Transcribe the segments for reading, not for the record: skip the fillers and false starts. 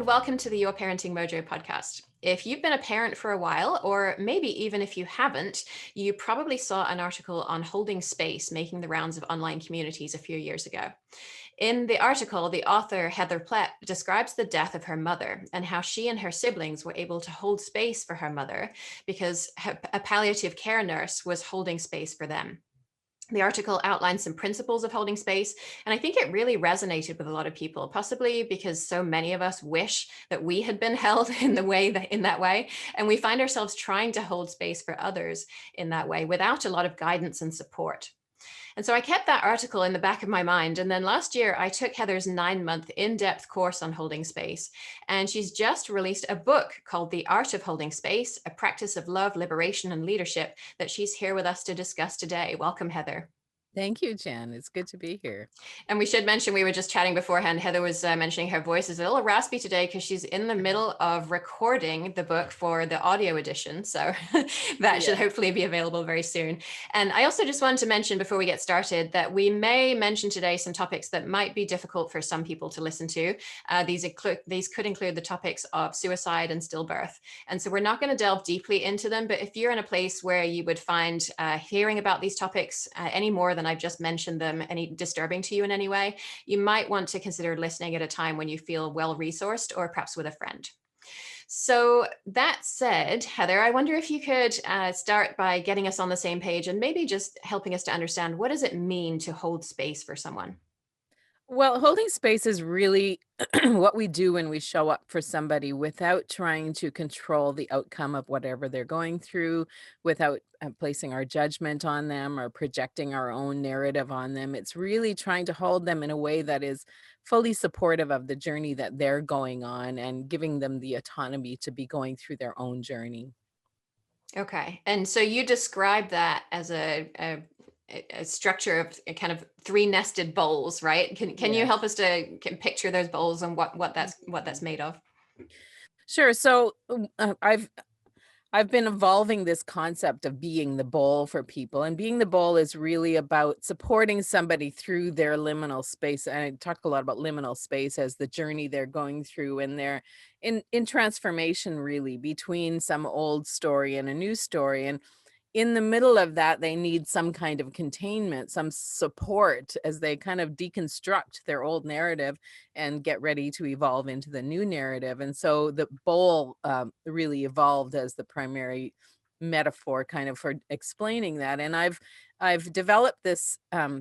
and welcome to the Your Parenting Mojo podcast. If you've been a parent for a while, or maybe even if you haven't, you probably saw an article on holding space making the rounds of online communities a few years ago. In the article, the author, Heather Plett, describes the death of her mother and how she and her siblings were able to hold space for her mother because a palliative care nurse was holding space for them. The article outlines some principles of holding space, and I think it really resonated with a lot of people, possibly because so many of us wish that we had been held in that way, and we find ourselves trying to hold space for others in that way without a lot of guidance and support. And so I kept that article in the back of my mind. And then last year, I took Heather's 9-month in-depth course on holding space. And she's just released a book called The Art of Holding Space, a practice of love, liberation, and leadership that she's here with us to discuss today. Welcome, Heather. Thank you, Jen. It's good to be here. And we should mention, we were just chatting beforehand. Heather was mentioning her voice is a little raspy today because she's in the middle of recording the book for the audio edition. So that should hopefully be available very soon. And I also just wanted to mention before we get started that we may mention today some topics that might be difficult for some people to listen to. These could include the topics of suicide and stillbirth. And so we're not going to delve deeply into them, but if you're in a place where you would find hearing about these topics any more than I've just mentioned them, any disturbing to you in any way, you might want to consider listening at a time when you feel well resourced or perhaps with a friend. So that said, Heather, I wonder if you could start by getting us on the same page and maybe just helping us to understand, what does it mean to hold space for someone? Well, holding space is really what we do when we show up for somebody without trying to control the outcome of whatever they're going through, without placing our judgment on them or projecting our own narrative on them. It's really trying to hold them in a way that is fully supportive of the journey that they're going on and giving them the autonomy to be going through their own journey. Okay. And so you describe that as a structure of a kind of three nested bowls, right? Can you help Yes. us to picture those bowls and what that's made of? Sure. So I've been evolving this concept of being the bowl for people, and being the bowl is really about supporting somebody through their liminal space. And I talk a lot about liminal space as the journey they're going through, and they're in transformation, really, between some old story and a new story. And in the middle of that, they need some kind of containment, some support as they kind of deconstruct their old narrative and get ready to evolve into the new narrative. And so the bowl really evolved as the primary metaphor kind of for explaining that. And I've developed this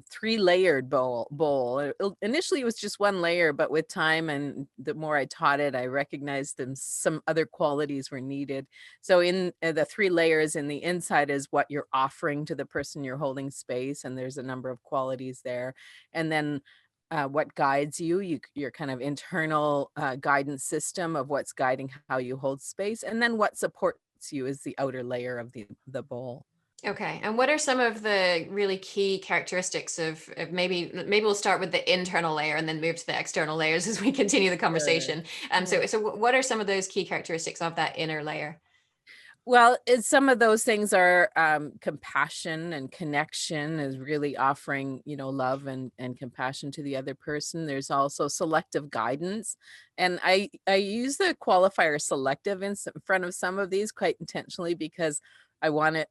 three-layered bowl. Initially it was just one layer, but with time and the more I taught it, I recognized that some other qualities were needed. So in the three layers, in the inside is what you're offering to the person you're holding space, and there's a number of qualities there. And then what guides your kind of internal guidance system of what's guiding how you hold space, and then what supports you is the outer layer of the bowl. Okay. And what are some of the really key characteristics of maybe we'll start with the internal layer and then move to the external layers as we continue the Sure. conversation. So what are some of those key characteristics of that inner layer? Well, some of those things are compassion and connection, is really offering, love and compassion to the other person. There's also selective guidance. And I use the qualifier selective in front of some of these quite intentionally because I want it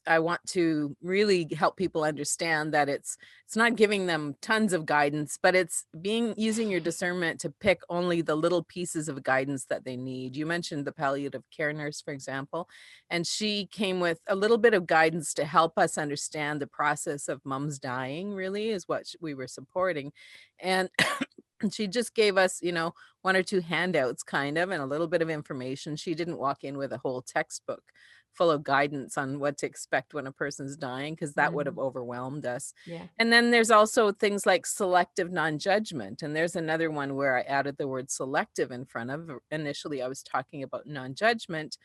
I want to really help people understand that it's not giving them tons of guidance, but it's using your discernment to pick only the little pieces of guidance that they need. You mentioned the palliative care nurse, for example, and she came with a little bit of guidance to help us understand the process of mom's dying, really, is what we were supporting. And she just gave us, one or two handouts kind of, and a little bit of information. She didn't walk in with a whole textbook full of guidance on what to expect when a person's dying, because that would have Mhm. overwhelmed us. Yeah. And then there's also things like selective non-judgment. And there's another one where I added the word selective in front of. Initially, I was talking about non-judgment,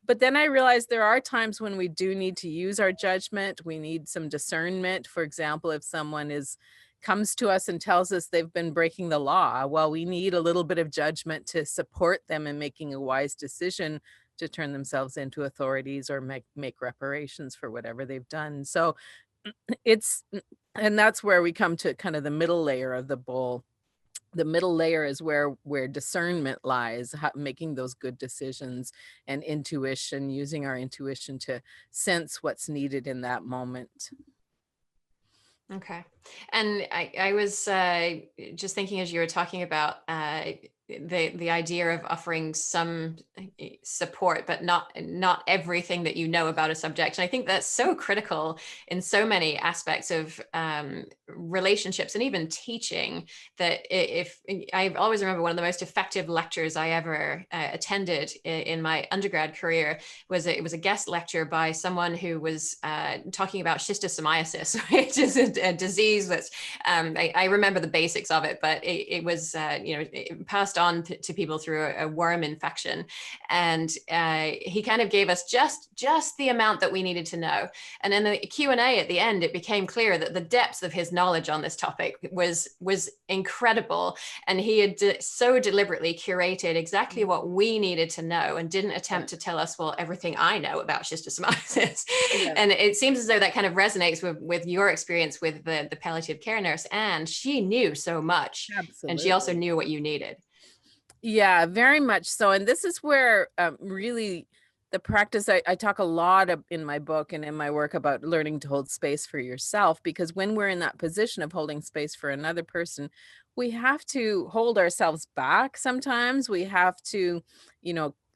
but then I realized there are times when we do need to use our judgment. We need some discernment. For example, if someone comes to us and tells us they've been breaking the law, well, we need a little bit of judgment to support them in making a wise decision to turn themselves into authorities or make reparations for whatever they've done. So it's and that's where we come to kind of the middle layer of the bowl, the middle layer is where discernment lies, making those good decisions, and intuition, using our intuition to sense what's needed in that moment. Okay. And I was just thinking as you were talking about the idea of offering some support, but not everything that you know about a subject. And I think that's so critical in so many aspects of relationships and even teaching. That if I always remember one of the most effective lectures I ever attended in my undergrad career it was a guest lecture by someone who was talking about schistosomiasis, which is a disease that's I remember the basics of it, but it was it passed on to people through a worm infection, and he kind of gave us just the amount that we needed to know. And in the Q&A at the end, it became clear that the depth of his knowledge on this topic was incredible, and he had so deliberately curated exactly what we needed to know and didn't attempt to tell us, well, everything I know about schistosomiasis. Yeah. And it seems as though that kind of resonates with your experience with the palliative care nurse, and she knew so much, and she also Absolutely. knew what you needed. Yeah, very much so. And this is where really the practice, I talk a lot in my book and in my work about learning to hold space for yourself, because when we're in that position of holding space for another person, we have to hold ourselves back. Sometimes we have to,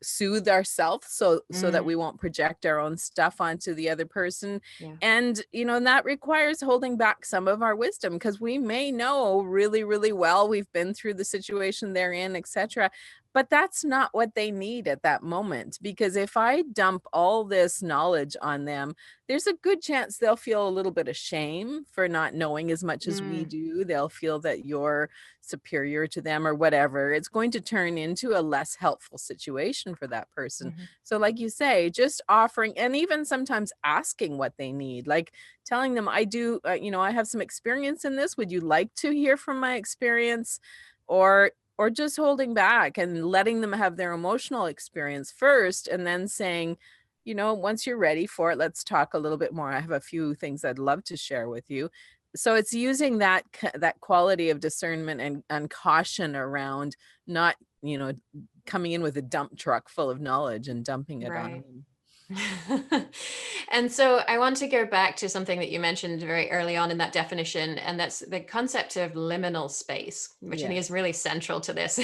soothe ourselves so that we won't project our own stuff onto the other person. Yeah. And that requires holding back some of our wisdom, because we may know really, really well, we've been through the situation they're in, etc., but that's not what they need at that moment. Because if I dump all this knowledge on them, there's a good chance they'll feel a little bit of shame for not knowing as much as we do. They'll feel that you're superior to them or whatever. It's going to turn into a less helpful situation for that person. Mm-hmm. So, like you say, just offering, and even sometimes asking what they need, like telling them, I do, I have some experience in this. Would you like to hear from my experience? Or just holding back and letting them have their emotional experience first, and then saying, once you're ready for it, let's talk a little bit more. I have a few things I'd love to share with you. So it's using that quality of discernment and caution around not, coming in with a dump truck full of knowledge and dumping it on Right. them. And so I want to go back to something that you mentioned very early on in that definition, and that's the concept of liminal space, which I think Yeah. is really central to this.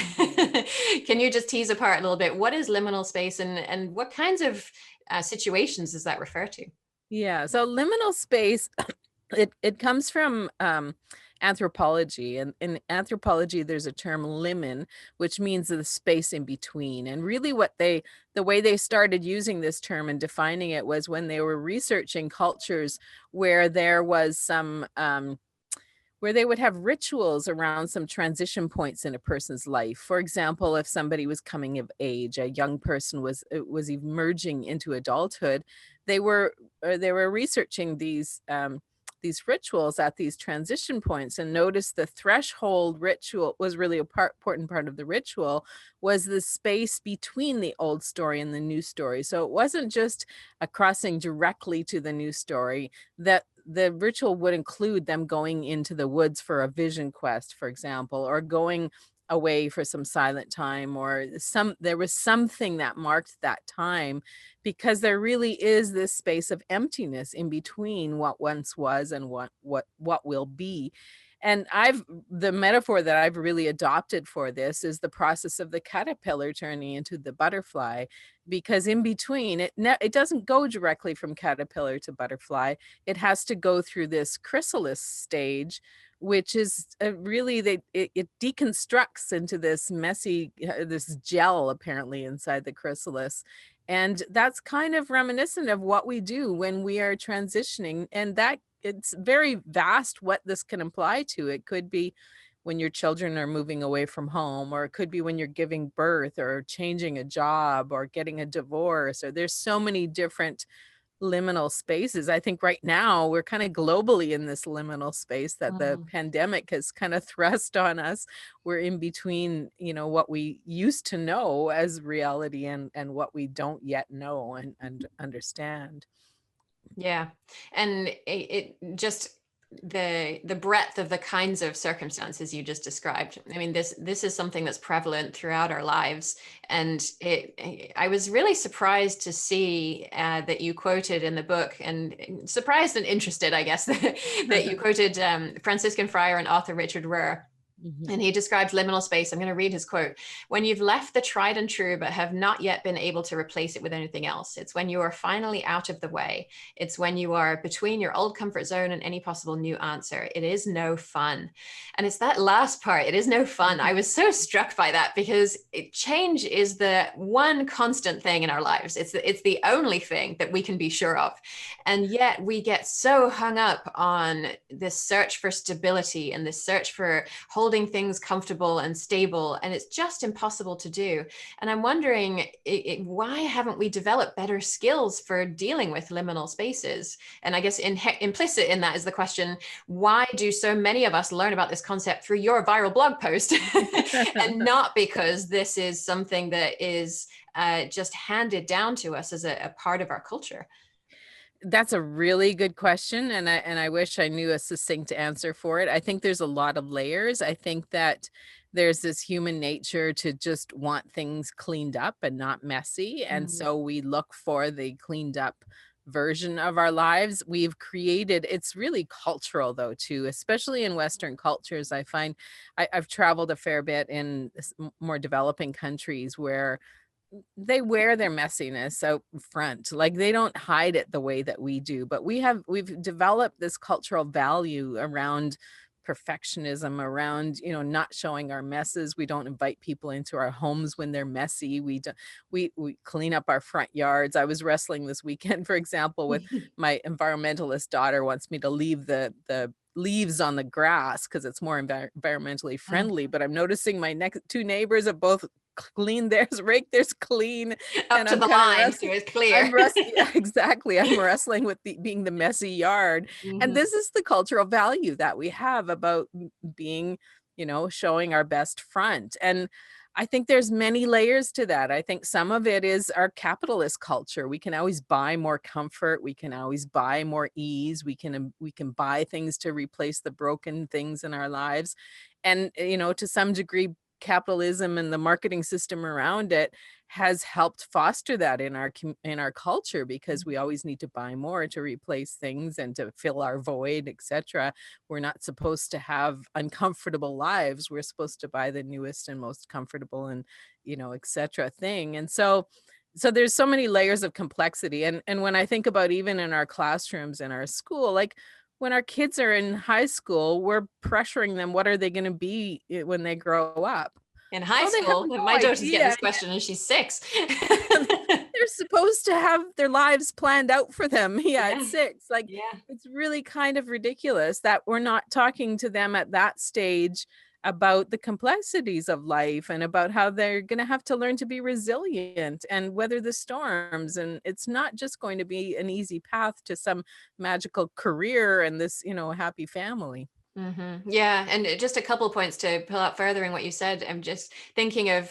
Can you just tease apart a little bit? What is liminal space, and what kinds of situations does that refer to? Yeah. So liminal space, it comes from anthropology, and in anthropology there's a term limen, which means the space in between. And really the way they started using this term and defining it was when they were researching cultures where there was some where they would have rituals around some transition points in a person's life. For example, if somebody was coming of age, a young person was emerging into adulthood, they were researching these rituals at these transition points, and noticed the threshold ritual was really a important part of the ritual, was the space between the old story and the new story. So it wasn't just a crossing directly to the new story, that the ritual would include them going into the woods for a vision quest, for example, or going away for some silent time, or there was something that marked that time, because there really is this space of emptiness in between what once was and what will be. And the metaphor that I've really adopted for this is the process of the caterpillar turning into the butterfly, because in between it doesn't go directly from caterpillar to butterfly. It has to go through this chrysalis stage, which is really it deconstructs into this messy this gel apparently inside the chrysalis. And that's kind of reminiscent of what we do when we are transitioning, and that it's very vast what this can apply to. It could be when your children are moving away from home, or it could be when you're giving birth or changing a job or getting a divorce, or there's so many different liminal spaces. I think right now we're kind of globally in this liminal space that the Mm. pandemic has kind of thrust on us. We're in between, what we used to know as reality and what we don't yet know and understand. Yeah. And it just the breadth of the kinds of circumstances you just described. I mean, this is something that's prevalent throughout our lives, and I was really surprised to see that you quoted in the book, and surprised and interested, I guess, that you quoted Franciscan friar and author Richard Rohr. Mhm. And he describes liminal space. I'm going to read his quote. When you've left the tried and true, but have not yet been able to replace it with anything else. It's when you are finally out of the way. It's when you are between your old comfort zone and any possible new answer. It is no fun. And it's that last part. It is no fun. I was so struck by that because change is the one constant thing in our lives. It's the only thing that we can be sure of. And yet we get so hung up on this search for stability and this search for holding things comfortable and stable, and it's just impossible to do. And I'm wondering, why haven't we developed better skills for dealing with liminal spaces? And I guess implicit in that is the question, why do so many of us learn about this concept through your viral blog post and not because this is something that is just handed down to us as a part of our culture? That's a really good question, and I wish I knew a succinct answer for it. I think there's a lot of layers. I think that there's this human nature to just want things cleaned up and not messy, and Mm. so we look for the cleaned up version of our lives. We've created it's really cultural though too, especially in Western cultures. I find I've traveled a fair bit in more developing countries where they wear their messiness out front. Like, they don't hide it the way that we do, but we've developed this cultural value around perfectionism, around, not showing our messes. We don't invite people into our homes when they're messy. We clean up our front yards. I was wrestling this weekend, for example, with my environmentalist daughter wants me to leave the leaves on the grass because it's more environmentally friendly, but I'm noticing my next two neighbors have both clean theirs, rake theirs clean, Up and to I'm the kind of line so it's clear. I'm wrestling yeah, exactly, I'm wrestling with being the messy yard, and Mhm. this is the cultural value that we have about being, showing our best front, and I think there's many layers to that. I think some of it is our capitalist culture. We can always buy more comfort, we can always buy more ease, we can buy things to replace the broken things in our lives, and, to some degree, capitalism and the marketing system around it has helped foster that in our culture because we always need to buy more to replace things and to fill our void, etc. We're not supposed to have uncomfortable lives. We're supposed to buy the newest and most comfortable and, etc. thing. And so there's so many layers of complexity. And when I think about even in our classrooms in our school, like when our kids are in high school, we're pressuring them, what are they going to be when they grow up? In high Well, they have school, no my daughter's getting idea. this question and she's 6. They're supposed to have their lives planned out for them. Yeah, at Yeah, 6. Like, yeah. it's really kind of ridiculous that we're not talking to them at that stage about the complexities of life and about how they're gonna have to learn to be resilient and weather the storms, and it's not just going to be an easy path to some magical career and this, happy family. Yeah, and just a couple points to pull out further in what you said. I'm just thinking of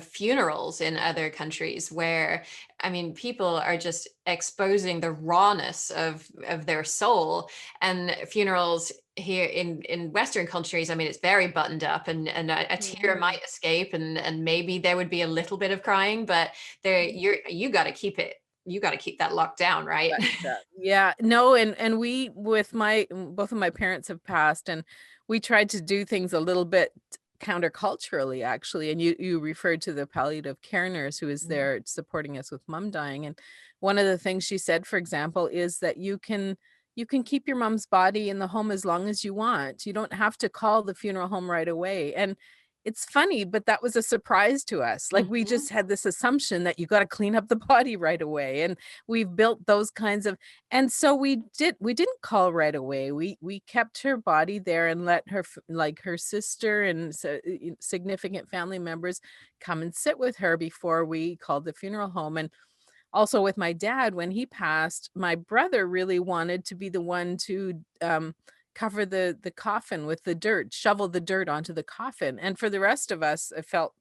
funerals in other countries where, I mean, people are just exposing the rawness of their soul, and funerals here in Western countries, I mean, it's very buttoned up, and a tear Mhm. might escape, and maybe there would be a little bit of crying, but there you got to keep it, you got to keep that locked down, right? Buttoned up. Yeah, no, and we with both of my parents have passed, and we tried to do things a little bit counterculturally, actually, and you referred to the palliative care nurse who is there supporting us with mom dying, and one of the things she said, for example, is that you can keep your mom's body in the home as long as you want. You don't have to call the funeral home right away, and it's funny, but that was a surprise to us. Like, we Mhm. just had this assumption that you gotta clean up the body right away, and we've built those kinds of and so we didn't call right away. We kept her body there and let like her sister and significant family members come and sit with her before we called the funeral home. And also with my dad, when he passed, my brother really wanted to be the one to cover the coffin with the dirt, shovel the dirt onto the coffin. And for the rest of us, it felt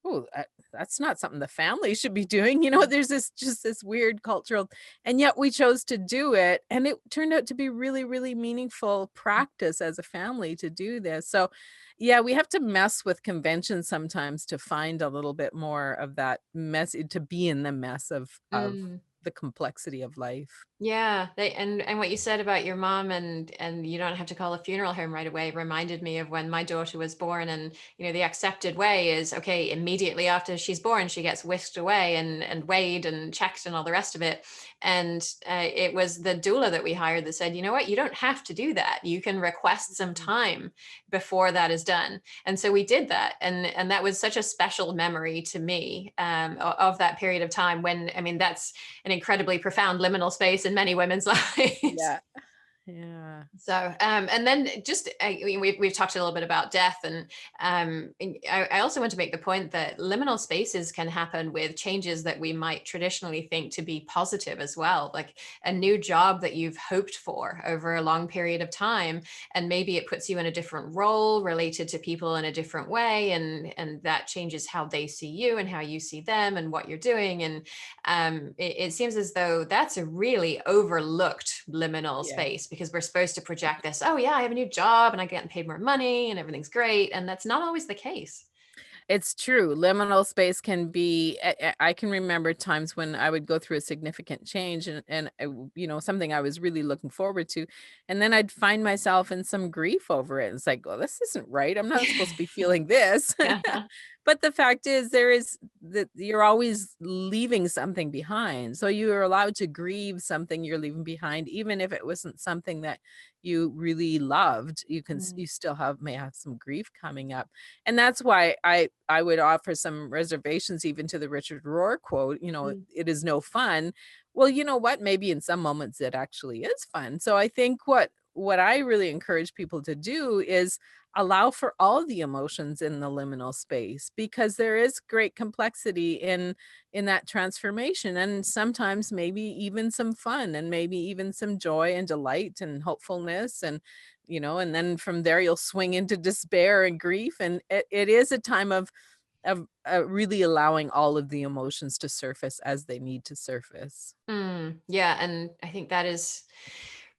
Oh, that's not something the family should be doing. There's this weird cultural, and yet we chose to do it. And it turned out to be really, really meaningful practice as a family to do this. So, yeah, we have to mess with conventions sometimes to find a little bit more of that mess, to be in the mess of Mm. the complexity of life. Yeah, and what you said about your mom and you don't have to call a funeral home right away reminded me of when my daughter was born. And the accepted way is, okay, immediately after she's born she gets whisked away and weighed and checked and all the rest of it. And it was the doula that we hired that said, you know what, you don't have to do that, you can request some Mhm. time before that is done. And so we did that, and that was such a special memory to me, of that period of time when, I mean, that's an incredibly profound liminal space in many women's lives. Yeah. Yeah. So, and then just we've talked a little bit about death, and I also want to make the point that liminal spaces can happen with changes that we might traditionally think to be positive as well, like a new job that you've hoped for over a long period of time, and maybe it puts you in a different role related to people in a different way, and that changes how they see you and how you see them and what you're doing. And it seems as though that's a really overlooked liminal Yeah. space, because we're supposed to project this, oh yeah, I have a new job and I get paid more money and everything's great, and that's not always the case. It's true. Liminal space can be I can remember times when I would go through a significant change and something I was really looking forward to, and then I'd find myself in some grief over it. It's like, "Oh, this isn't right. I'm not supposed to be feeling this." Yeah. But the fact is there is that you're always leaving something behind. So you are allowed to grieve something you're leaving behind, even if it wasn't something that you really loved. Mm, You still may have some grief coming up. And that's why I would offer some reservations even to the Richard Rohr quote, mm, "It is no fun." Well, you know what? Maybe in some moments it actually is fun. So I think what I really encourage people to do is allow for all the emotions in the liminal space, because there is great complexity in that transformation, and sometimes maybe even some fun, and maybe even some joy and delight and hopefulness, and then from there you'll swing into despair and grief, and it is a time of really allowing all of the emotions to surface as they need to surface. yeah, and I think that is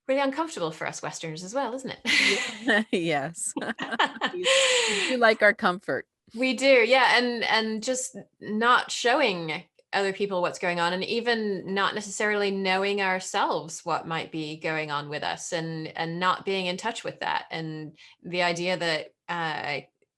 really uncomfortable for us Westerners as well, isn't Yeah. Yes. it? We do like our comfort. We do, yeah, and just not showing other people what's going on, and even not necessarily knowing ourselves what might be going on with us, and not being in touch with that. And the idea that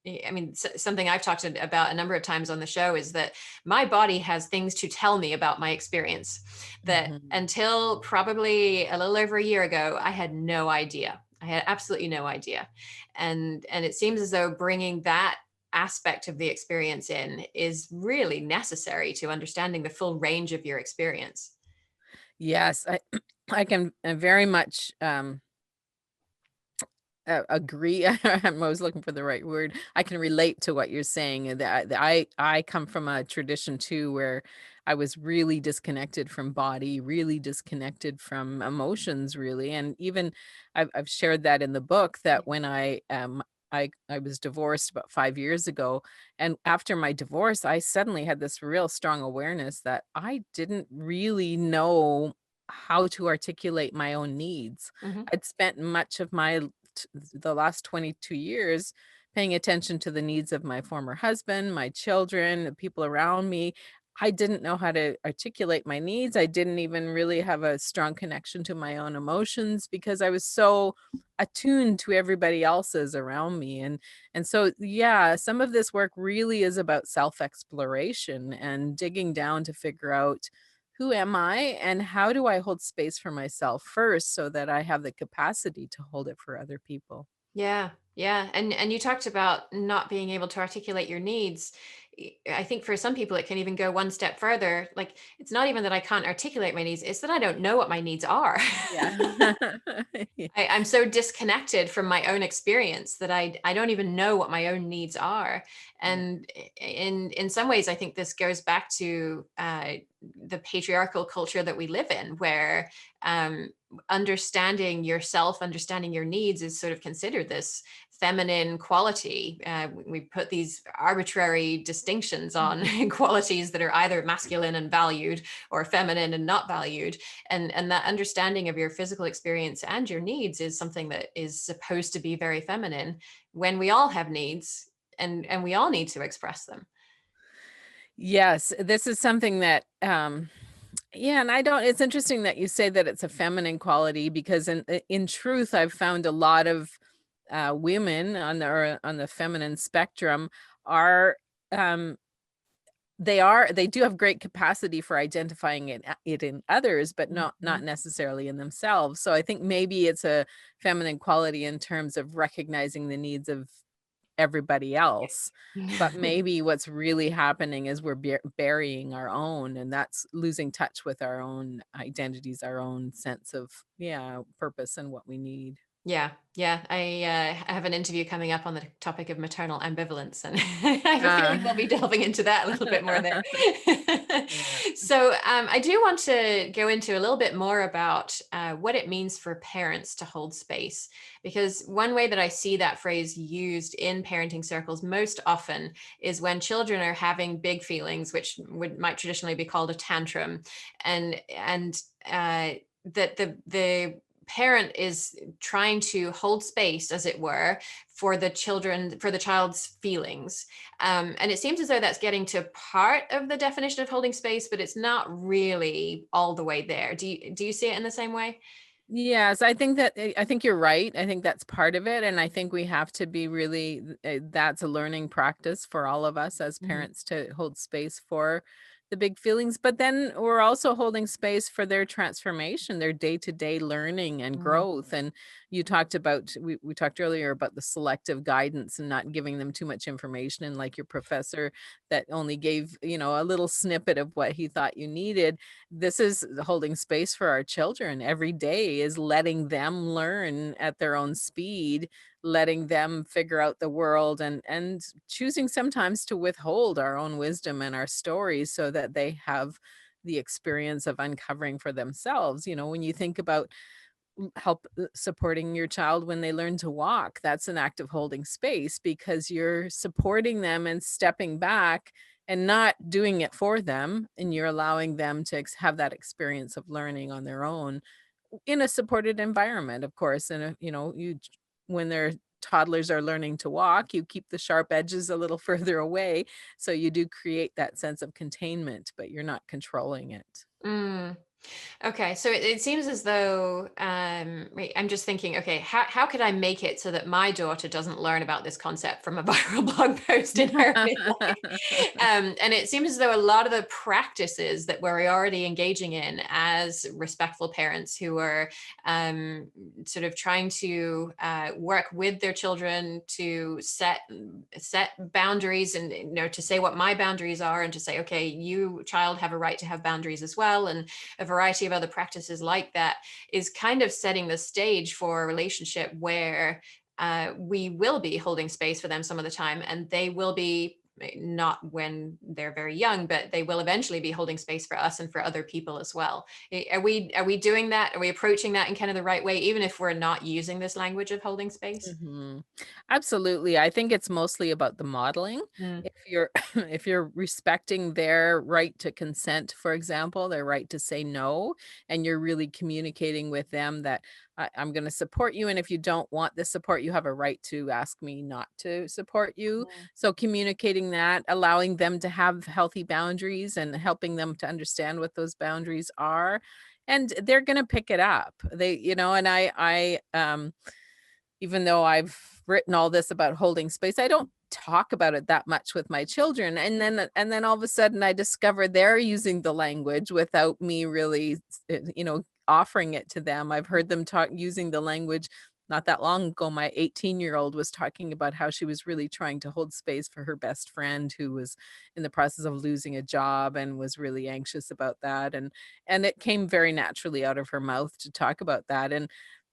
I mean, something I've talked about a number of times on the show is that my body has things to tell me about my experience that Mhm. until probably a little over a year ago, I had no idea. I had absolutely no idea. And it seems as though bringing that aspect of the experience in is really necessary to understanding the full range of your experience. Yes, I I can, very much, agree. I'm always looking for the right word. I can relate to what you're saying, and that I come from a tradition too where I was really disconnected from body, really disconnected from emotions, really, and even I've shared that in the book that when I was divorced about 5 years ago, and after my divorce, I suddenly had this real strong awareness that I didn't really know how to articulate my own needs. Mhm. I'd spent much of the last 22 years paying attention to the needs of my former husband, my children, the people around me. I didn't know how to articulate my needs. I didn't even really have a strong connection to my own emotions because I was so attuned to everybody else's around me. And so yeah, some of this work really is about self-exploration and digging down to figure out who am I and how do I hold space for myself first so that I have the capacity to hold it for other people? Yeah, yeah, and you talked about not being able to articulate your needs. I think for some people it can even go one step further. Like, it's not even that I can't articulate my needs; it's that I don't know what my needs are. Yeah. I'm so disconnected from my own experience that I don't even know what my own needs are. Yeah. And in some ways, I think this goes back to the patriarchal culture that we live in, where understanding yourself, understanding your needs is sort of considered this feminine quality. We put these arbitrary distinctions on qualities that are either masculine and valued or feminine and not valued. And that understanding of your physical experience and your needs is something that is supposed to be very feminine, when we all have needs, and we all need to express them. Yes, this is something that, yeah, and I don't, it's interesting that you say that it's a feminine quality, because in truth, I've found a lot of women on the feminine spectrum are, um, they do have great capacity for identifying it in others, but not Mhm. necessarily in themselves. So I think maybe it's a feminine quality in terms of recognizing the needs of everybody else. But maybe what's really happening is we're burying our own, and that's losing touch with our own identities, our own sense of, yeah, purpose and what we need. Yeah, yeah. I have an interview coming up on the topic of maternal ambivalence, and I have a Uh, feeling we'll be delving into that a little bit more there. yeah. So I do want to go into a little bit more about what it means for parents to hold space, because one way that I see that phrase used in parenting circles most often is when children are having big feelings, which might traditionally be called a tantrum, and that the parent is trying to hold space, as it were, for the child's feelings. And it seems as though that's getting to part of the definition of holding space, but it's not really all the way there. Do you see it in the same way? Yes, I think you're right. I think that's part of it, and I think we have to be really, that's a learning practice for all of us as Mhm. parents, to hold space for the big feelings, but then we're also holding space for their transformation, their day-to-day learning and Mm. growth. And you talked about, we talked earlier about the selective guidance and not giving them too much information, and like your professor that only gave, a little snippet of what he thought you needed. This is holding space for our children every day, is letting them learn at their own speed, letting them figure out the world, and choosing sometimes to withhold our own wisdom and our stories so that they have the experience of uncovering for themselves. When you think about help supporting your child when they learn to walk, that's an act of holding space, because you're supporting them and stepping back and not doing it for them, and you're allowing them to have that experience of learning on their own in a supported environment, of course. And when their toddlers are learning to walk, you keep the sharp edges a little further away, so you do create that sense of containment, but you're not controlling it. Mm. Okay, so it seems as though wait, I'm just thinking, okay, how could I make it so that my daughter doesn't learn about this concept from a viral blog post in her midlife? And it seems as though a lot of the practices that we're already engaging in as respectful parents who are um, sort of trying to work with their children to set boundaries, and to say what my boundaries are, and to say, okay, you child have a right to have boundaries as well, and a variety of other practices like that, is kind of setting the stage for a relationship where we will be holding space for them some of the time, and they will be, not when they're very young, but they will eventually be holding space for us and for other people as well. Are we doing that? Are we approaching that in kind of the right way, even if we're not using this language of holding space? Mhm. Absolutely. I think it's mostly about the modeling. Mm. If you're if you're respecting their right to consent, for example, their right to say no, and you're really communicating with them that I'm going to support you, and if you don't want the support, you have a right to ask me not to support you. So communicating that, allowing them to have healthy boundaries and helping them to understand what those boundaries are, and they're going to pick it up. And I even though I've written all this about holding space, I don't talk about it that much with my children. And then all of a sudden I discover they're using the language without me really, offering it to them. I've heard them talk using the language. Not that long ago, my 18-year-old was talking about how she was really trying to hold space for her best friend who was in the process of losing a job and was really anxious about that. And it came very naturally out of her mouth to talk about that. And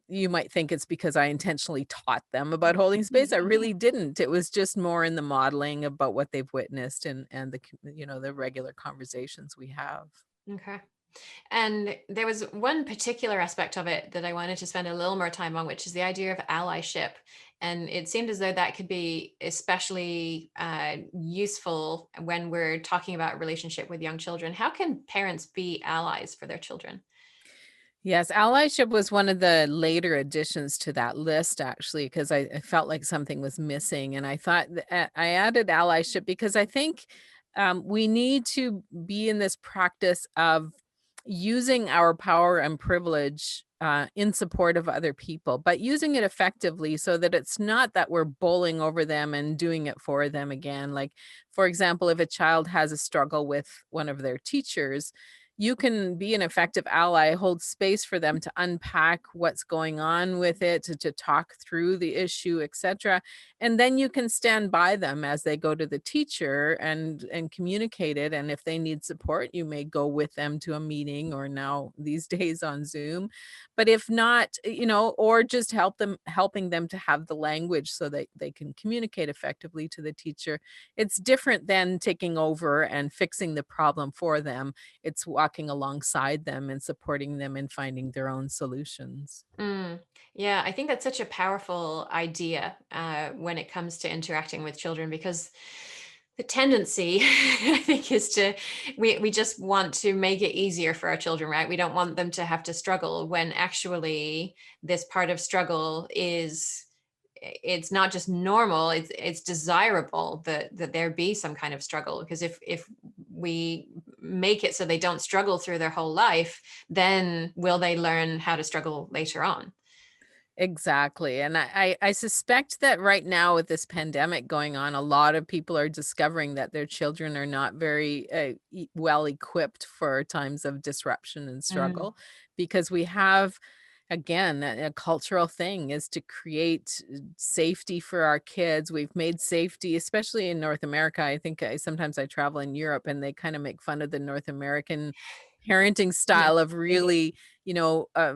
you might think it's because I intentionally taught them about holding space. I really didn't. It was just more in the modeling about what they've witnessed, and the regular conversations we have. Okay. And there was one particular aspect of it that I wanted to spend a little more time on, which is the idea of allyship. And it seemed as though that could be especially useful when we're talking about relationship with young children. How can parents be allies for their children? Yes, allyship was one of the later additions to that list, actually, because I felt like something was missing. And I thought I added allyship because I think we need to be in this practice of using our power and privilege in support of other people, but using it effectively so that it's not that we're bowling over them and doing it for them again. Like, for example, if a child has a struggle with one of their teachers, you can be an effective ally, hold space for them to unpack what's going on with it, to talk through the issue, etc. And then you can stand by them as they go to the teacher and communicate it. And if they need support, you may go with them to a meeting or now these days on Zoom. But if not, or just helping them to have the language so that they can communicate effectively to the teacher. It's different than taking over and fixing the problem for them. It's walking alongside them and supporting them in finding their own solutions. Mm, yeah, I think that's such a powerful idea when it comes to interacting with children, because the tendency, I think, is to we just want to make it easier for our children, right? We don't want them to have to struggle when actually this part of struggle is, it's not just normal, it's desirable that there be some kind of struggle, because if we make it so they don't struggle through their whole life, then will they learn how to struggle later on? Exactly. And I suspect that right now with this pandemic going on, a lot of people are discovering that their children are not very well equipped for times of disruption and Mm, struggle because we have, again, a cultural thing is to create safety for our kids. We've made safety, especially in North America. I think sometimes I travel in Europe and they kind of make fun of the North American parenting yeah, style of they do. really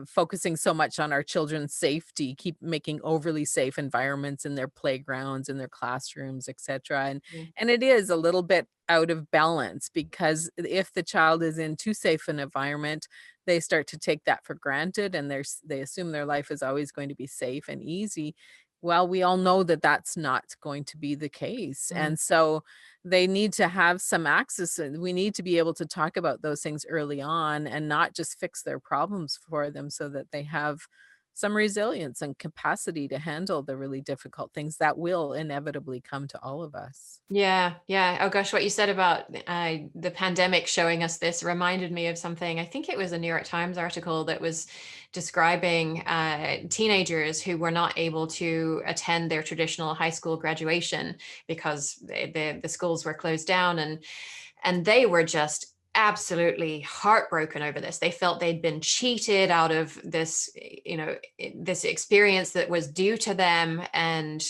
focusing so much on our children's safety, keep making overly safe environments in their playgrounds, in their classrooms, etc. Yeah. And it is a little bit out of balance because if the child is in too safe an environment, they start to take that for granted and they assume their life is always going to be safe and easy. Well, we all know that that's not going to be the case. Mm. And so they need to have some access and we need to be able to talk about those things early on and not just fix their problems for them so that they have some resilience and capacity to handle the really difficult things that will inevitably come to all of us. Yeah, yeah. Oh gosh, what you said about the pandemic showing us this reminded me of something. I think it was a New York Times article that was describing teenagers who were not able to attend their traditional high school graduation because the schools were closed down, and they were just absolutely heartbroken over this. They felt they'd been cheated out of this, this experience that was due to them, and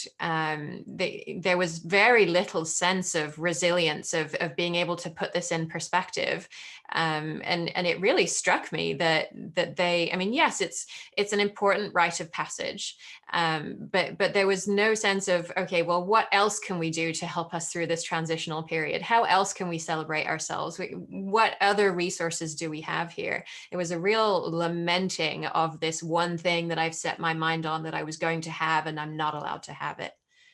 there was very little sense of resilience of being able to put this in perspective. And it really struck me that they, I mean, yes, it's an important rite of passage, but there was no sense of, okay, well, what else can we do to help us through this transitional period? How else can we celebrate ourselves? What other resources do we have here? It was a real lamenting of this one thing that I've set my mind on that I was going to have, and I'm not allowed to have it.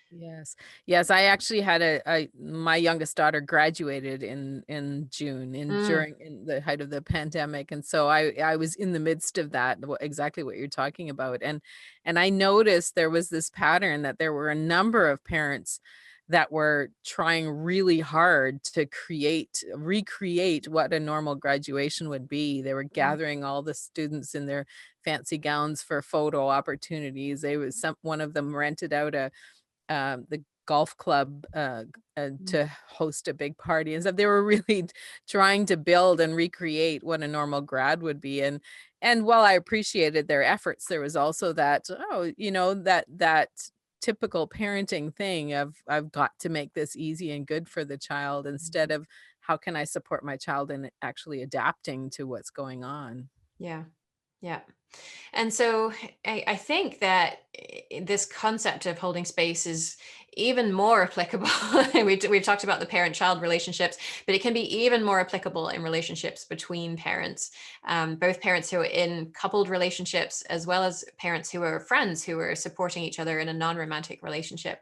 Yes. Yes, I actually had my youngest daughter graduated in June Mm, during in the height of the pandemic, and so I was in the midst of that, exactly what you're talking about, and I noticed there was this pattern that there were a number of parents that were trying really hard to recreate what a normal graduation would be. They were mm, gathering all the students in their fancy gowns for photo opportunities. One of them rented out the golf club, mm. to host a big party and stuff. They were really trying to build and recreate what a normal grad would be, and while I appreciated their efforts, there was also that, oh, that typical parenting thing of I've got to make this easy and good for the child instead of how can I support my child in actually adapting to what's going on. Yeah. Yeah. And so I think that this concept of holding space is even more applicable. We've talked about the parent-child relationships, but it can be even more applicable in relationships between parents, both parents who are in coupled relationships, as well as parents who are friends who are supporting each other in a non-romantic relationship.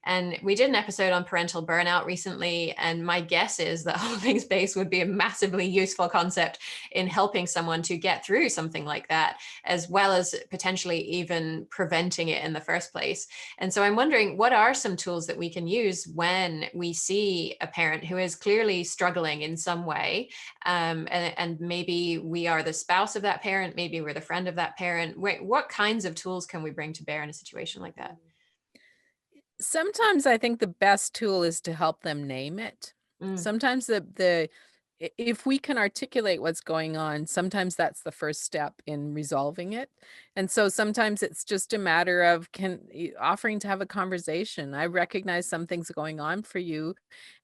And we did an episode on parental burnout recently, and my guess is that holding space would be a massively useful concept in helping someone to get through something like that, as well as potentially even preventing it in the first place. And so I'm wondering, what are some tools that we can use when we see a parent who is clearly struggling in some way? And maybe we are the spouse of that parent, maybe we're the friend of that parent. What kinds of tools can we bring to bear in a situation like that? Sometimes I think the best tool is to help them name it. Mm, Sometimes if we can articulate what's going on, sometimes that's the first step in resolving it. And so sometimes it's just a matter of offering to have a conversation. I recognize something's going on for you,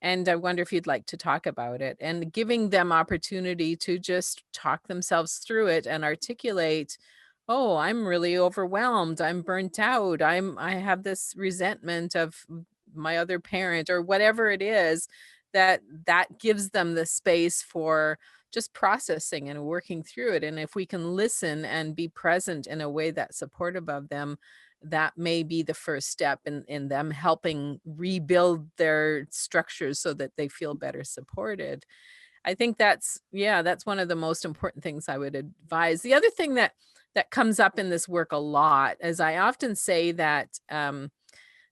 and I wonder if you'd like to talk about it, and giving them opportunity to just talk themselves through it and articulate, "Oh, I'm really overwhelmed. I'm burnt out. I have this resentment of my other parent," or whatever it is, that gives them the space for just processing and working through it. And if we can listen and be present in a way that's supportive of them, that may be the first step in them helping rebuild their structures so that they feel better supported. I think that's one of the most important things I would advise. The other thing that comes up in this work a lot is I often say that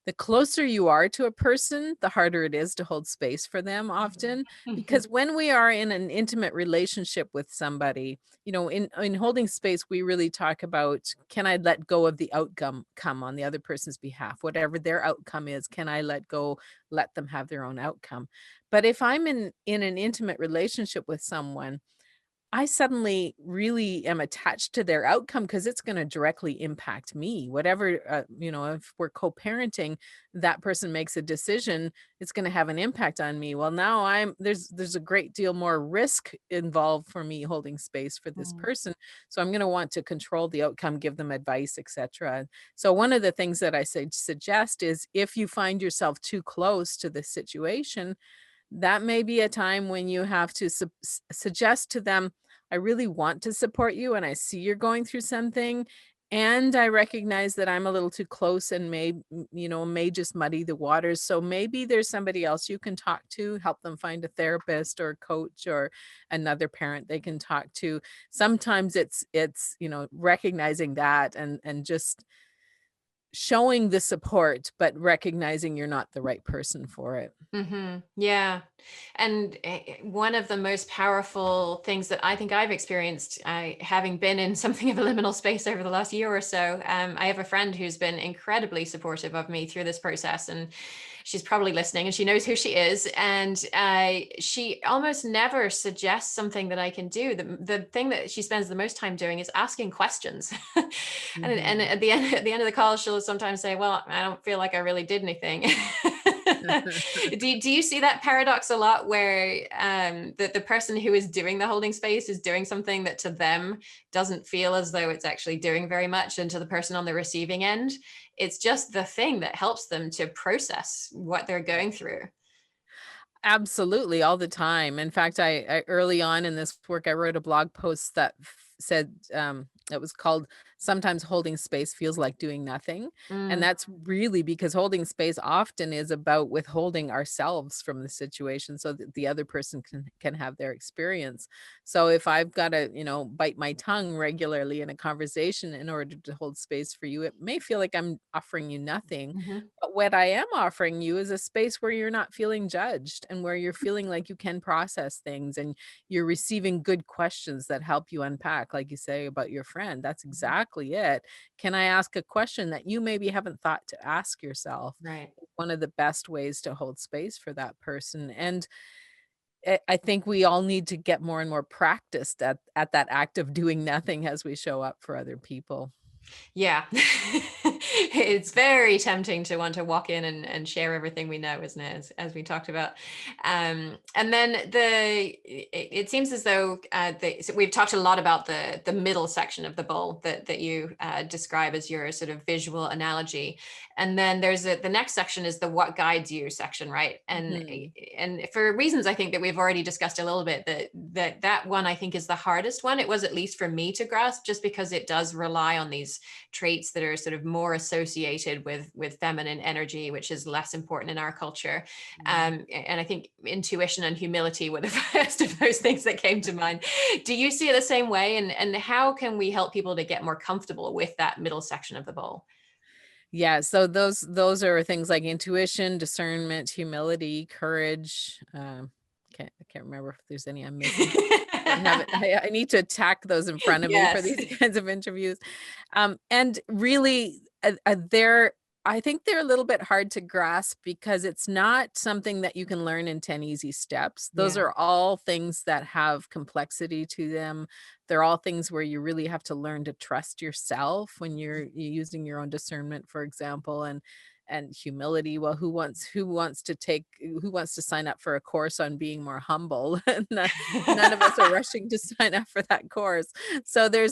the closer you are to a person, the harder it is to hold space for them often, mhm, because when we are in an intimate relationship with somebody, in holding space, we really talk about, can I let go of the outcome come on the other person's behalf? Whatever their outcome is, can I let go, let them have their own outcome? But if I'm in an intimate relationship with someone, I suddenly really am attached to their outcome because it's gonna directly impact me. Whatever, if we're co-parenting, that person makes a decision, it's gonna have an impact on me. Well, now there's a great deal more risk involved for me holding space for this mm, person, so I'm gonna want to control the outcome, give them advice, etcetera. So one of the things that I suggest is, if you find yourself too close to the situation, that may be a time when you have to suggest to them, I really want to support you and I see you're going through something. And I recognize that I'm a little too close and may just muddy the waters. So maybe there's somebody else you can talk to, help them find a therapist or a coach or another parent they can talk to. Sometimes it's recognizing that and just showing the support, but recognizing you're not the right person for it. yeah. And one of the most powerful things that I think I've experienced, having been in something of a liminal space over the last year or so, I have a friend who's been incredibly supportive of me through this process. And she's probably listening and she knows who she is. And she almost never suggests something that I can do. The thing that she spends the most time doing is asking questions. And Mhm. at the end of the call, she'll sometimes say, well, I don't feel like I really did anything. Do you see that paradox a lot where the person who is doing the holding space is doing something that to them doesn't feel as though it's actually doing very much, and to the person on the receiving end, it's just the thing that helps them to process what they're going through? Absolutely, all the time. In fact, I early on in this work, I wrote a blog post that said, it was called "Sometimes Holding Space Feels Like Doing Nothing." And Mm, that's really because holding space often is about withholding ourselves from the situation so that the other person can have their experience. So if I've got to, bite my tongue regularly in a conversation in order to hold space for you, it may feel like I'm offering you nothing. mhm, But what I am offering you is a space where you're not feeling judged and where you're feeling like you can process things and you're receiving good questions that help you unpack, like you say about your friend. That's mhm. exactly it. Can I ask a question that you maybe haven't thought to ask yourself? Right. One of the best ways to hold space for that person. And I think we all need to get more and more practiced at that act of doing nothing as we show up for other people. Yeah. It's very tempting to want to walk in and share everything we know, isn't it? As we talked about. And then it seems as though so we've talked a lot about the middle section of the bowl that you describe as your sort of visual analogy. And then the next section is the what guides you section, right? Mhm. And for reasons I think that we've already discussed a little bit, that one I think is the hardest one. It was, at least for me, to grasp, just because it does rely on these traits that are sort of more associated with feminine energy, which is less important in our culture. Mm. And I think intuition and humility were the first of those things that came to mind. Do you see it the same way? And how can we help people to get more comfortable with that middle section of the bowl? Yeah, so those are things like intuition, discernment, humility, courage. I can't remember if there's any I'm missing. Don't have it. I need to attack those in front of me for Yes. these kinds of interviews. And really, they're I think they're a little bit hard to grasp because it's not something that you can learn in 10 easy steps. Those Yeah. are all things that have complexity to them. They're all things where you really have to learn to trust yourself when you're using your own discernment, for example, and humility. Well, who wants to sign up for a course on being more humble? None of us are rushing to sign up for that course. So there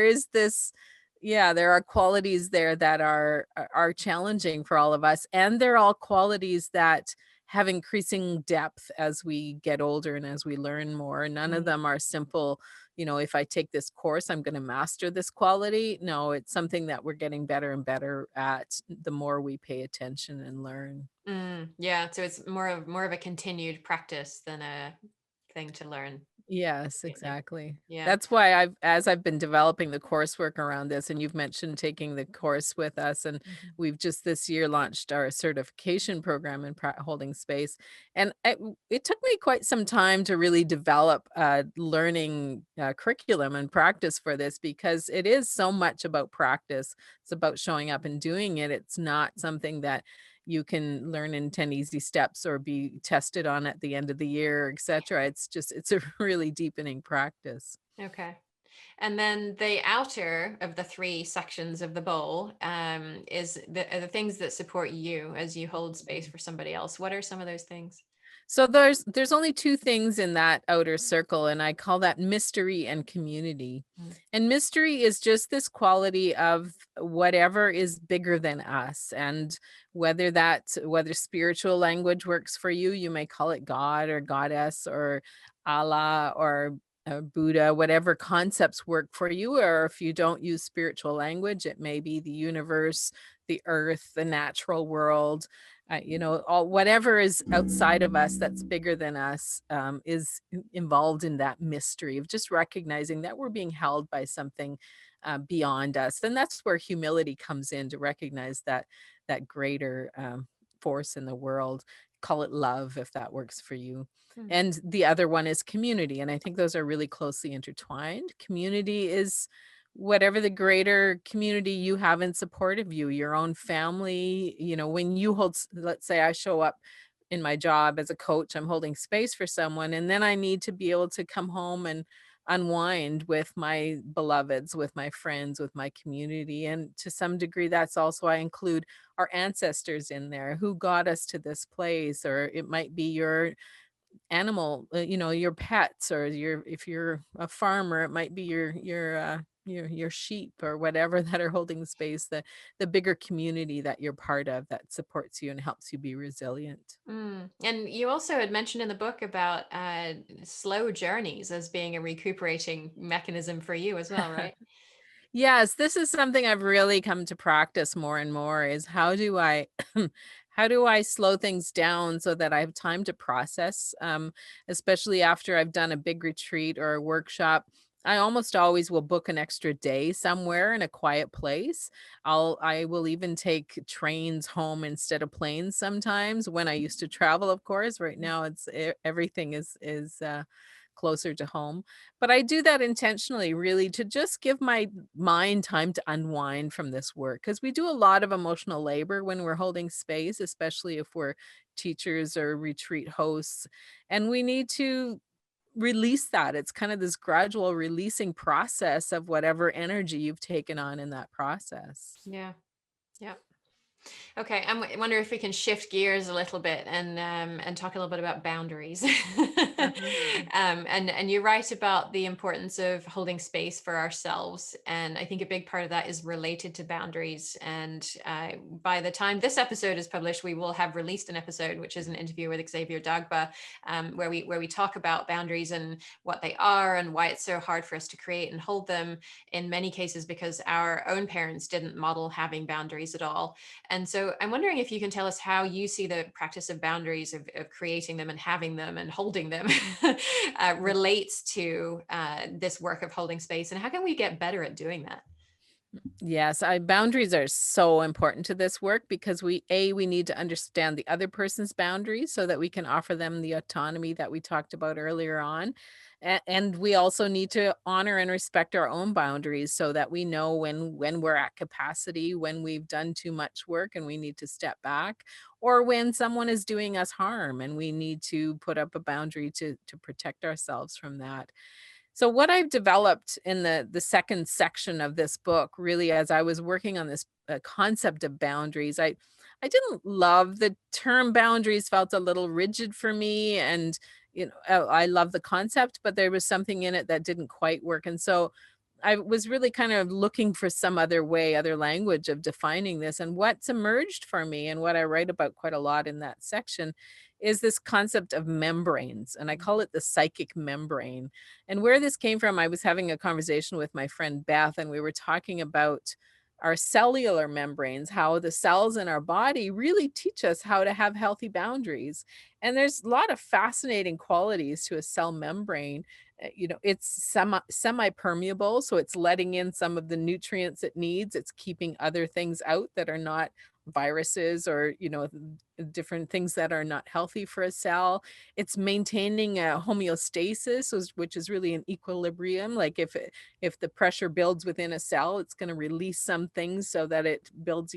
is this, yeah, there are qualities there that are challenging for all of us, and they're all qualities that have increasing depth as we get older and as we learn more. None of Mm. them are simple, if I take this course, I'm going to master this quality. No, it's something that we're getting better and better at the more we pay attention and learn. Yeah, so it's more of a continued practice than a thing to learn Yes, immediately. exactly. Yeah. That's why as I've been developing the coursework around this, and you've mentioned taking the course with us, and Mhm. we've just this year launched our certification program in holding space. And it took me quite some time to really develop a learning curriculum and practice for this because it is so much about practice. It's about showing up and doing it. It's not something that you can learn in 10 easy steps or be tested on at the end of the year, etc. It's a really deepening practice. Okay. And then the outer of the three sections of the bowl are the things that support you as you hold space for somebody else. What are some of those things? So there's only two things in that outer circle, and I call that mystery and community. Mm. And mystery is just this quality of whatever is bigger than us. And whether spiritual language works for you, you may call it God or goddess or Allah or Buddha, whatever concepts work for you. Or if you don't use spiritual language, it may be the universe, the earth, the natural world, all whatever is outside of us that's bigger than us, is involved in that mystery of just recognizing that we're being held by something beyond us. And that's where humility comes in, to recognize that greater force in the world. Call it love if that works for you. Mm. And the other one is community. And I think those are really closely intertwined. Community is whatever the greater community you have in support of you, your own family. When you let's say I show up in my job as a coach, I'm holding space for someone, and then I need to be able to come home and unwind with my beloveds, with my friends, with my community. And to some degree, that's also, I include our ancestors in there who got us to this place, or it might be your animal, your pets, or if you're a farmer, it might be your sheep or whatever that are holding space, the bigger community that you're part of that supports you and helps you be resilient. And you also had mentioned in the book about slow journeys as being a recuperating mechanism for you as well, right? Yes, this is something I've really come to practice more and more, is how do I how do I slow things down so that I have time to process, especially after I've done a big retreat or a workshop. I almost always will book an extra day somewhere in a quiet place. I will even take trains home instead of planes sometimes when I used to travel, of course. Right now everything is closer to home. But I do that intentionally, really, to just give my mind time to unwind from this work, because we do a lot of emotional labor when we're holding space, especially if we're teachers or retreat hosts. And we need to release that. It's kind of this gradual releasing process of whatever energy you've taken on in that process. Yeah. Yeah. Okay, I wonder if we can shift gears a little bit and talk a little bit about boundaries. Uh-huh. And you're right about the importance of holding space for ourselves, and I think a big part of that is related to boundaries. And by the time this episode is published, we will have released an episode, which is an interview with Xavier Dagba, where we talk about boundaries and what they are and why it's so hard for us to create and hold them. In many cases, because our own parents didn't model having boundaries at all. And so I'm wondering if you can tell us how you see the practice of boundaries, of creating them and having them and holding them, relates to this work of holding space, and how can we get better at doing that? Yes, boundaries are so important to this work because we need to understand the other person's boundaries so that we can offer them the autonomy that we talked about earlier on. And we also need to honor and respect our own boundaries so that we know when we're at capacity, when we've done too much work and we need to step back, or when someone is doing us harm and we need to put up a boundary to protect ourselves from that. So what I've developed in the second section of this book, really, as I was working on this concept of boundaries, I didn't love the term boundaries; felt a little rigid for me, and I love the concept, but there was something in it that didn't quite work, and so I was really kind of looking for some other way, other language of defining this. And what's emerged for me, and what I write about quite a lot in that section, is this concept of membranes. And I call it the psychic membrane. And where this came from, I was having a conversation with my friend Beth, and we were talking about our cellular membranes, how the cells in our body really teach us how to have healthy boundaries. And there's a lot of fascinating qualities to a cell membrane. It's semi-permeable, so it's letting in some of the nutrients it needs. It's keeping other things out that are not viruses or different things that are not healthy for a cell. It's maintaining a homeostasis, which is really an equilibrium. Like if the pressure builds within a cell, it's going to release some things so that it builds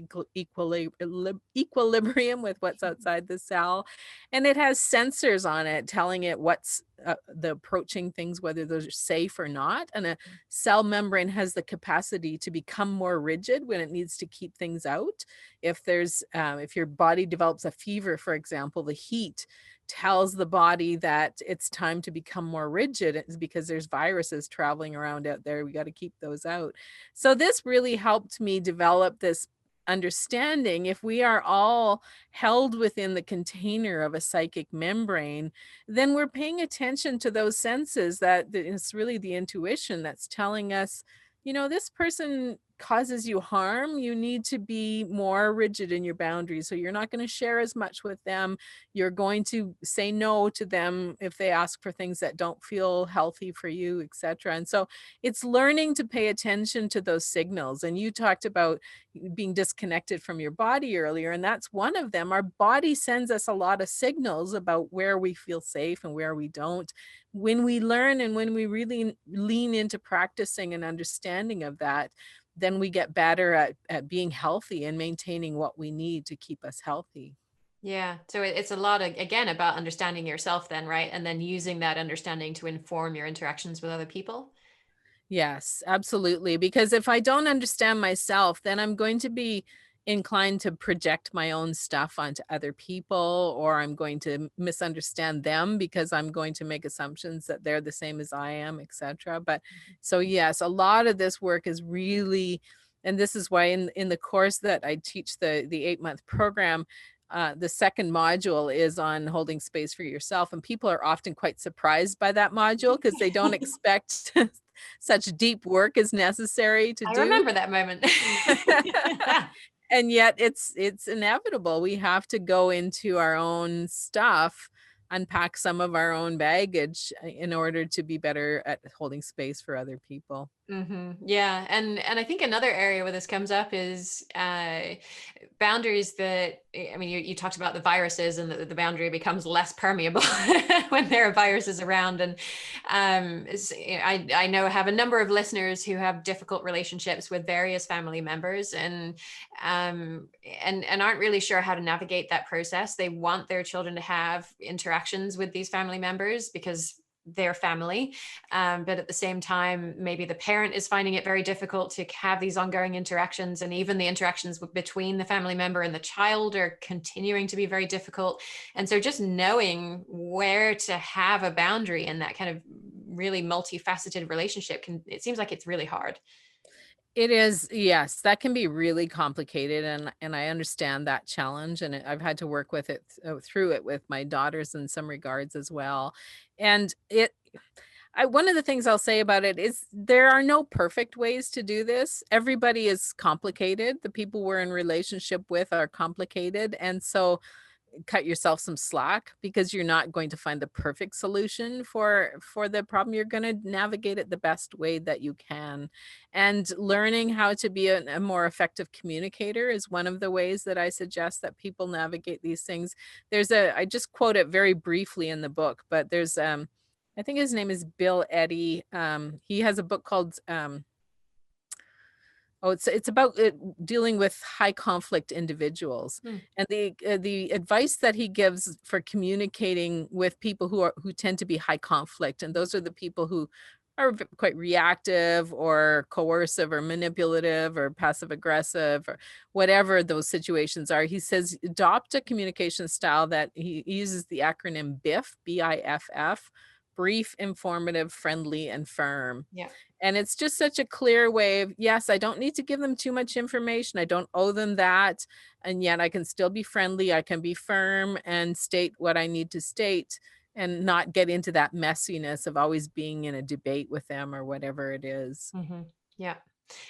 equilibrium with what's outside the cell. And it has sensors on it telling it what's the approaching things, whether those are safe or not. And a cell membrane has the capacity to become more rigid when it needs to keep things out. If your body develops a fever, for example, the heat tells the body that it's time to become more rigid. It's because there's viruses traveling around out there. We got to keep those out. So this really helped me develop this understanding. If we are all held within the container of a psychic membrane, then we're paying attention to those senses. It's really the intuition that's telling us, this person causes you harm. You need to be more rigid in your boundaries. So you're not going to share as much with them. You're going to say no to them if they ask for things that don't feel healthy for you, etc. And so it's learning to pay attention to those signals. And you talked about being disconnected from your body earlier, and that's one of them. Our body sends us a lot of signals about where we feel safe and where we don't. When we learn and when we really lean into practicing and understanding of that, then we get better at being healthy and maintaining what we need to keep us healthy. Yeah. So it's a lot of, again, about understanding yourself then, right? And then using that understanding to inform your interactions with other people. Yes, absolutely. Because if I don't understand myself, then I'm going to be inclined to project my own stuff onto other people, or I'm going to misunderstand them because I'm going to make assumptions that they're the same as I am, etc. But so yes, a lot of this work is really, and this is why in the course that I teach, the 8-month program, the second module is on holding space for yourself, and people are often quite surprised by that module because they don't expect such deep work is necessary to I do. remember that moment. And yet it's inevitable. We have to go into our own stuff, unpack some of our own baggage in order to be better at holding space for other people. Yeah, and I think another area where this comes up is boundaries that, I mean, you talked about the viruses, and the boundary becomes less permeable when there are viruses around. And I know I have a number of listeners who have difficult relationships with various family members, and aren't really sure how to navigate that process. They want their children to have interactions with these family members because their family. But at the same time, maybe the parent is finding it very difficult to have these ongoing interactions. And even the interactions between the family member and the child are continuing to be very difficult. And so just knowing where to have a boundary in that kind of really multifaceted relationship it seems like it's really hard. It is, yes, that can be really complicated, and I understand that challenge, and I've had to work with it through it with my daughters in some regards as well. And one of the things I'll say about it is there are no perfect ways to do this. Everybody is complicated. The people we're in relationship with are complicated, and so cut yourself some slack because you're not going to find the perfect solution for the problem. You're going to navigate it the best way that you can. And learning how to be a more effective communicator is one of the ways that I suggest that people navigate these things. I just quote it very briefly in the book, but I think his name is Bill Eddy. He has a book called it's about dealing with high conflict individuals, Hmm. and the advice that he gives for communicating with people who tend to be high conflict, and those are the people who are quite reactive or coercive or manipulative or passive aggressive or whatever those situations are. He says adopt a communication style that he uses the acronym BIFF, BIFF, brief, informative, friendly, and firm. Yeah. And it's just such a clear way of, yes, I don't need to give them too much information. I don't owe them that. And yet I can still be friendly. I can be firm and state what I need to state and not get into that messiness of always being in a debate with them or whatever it is. Mm-hmm. Yeah.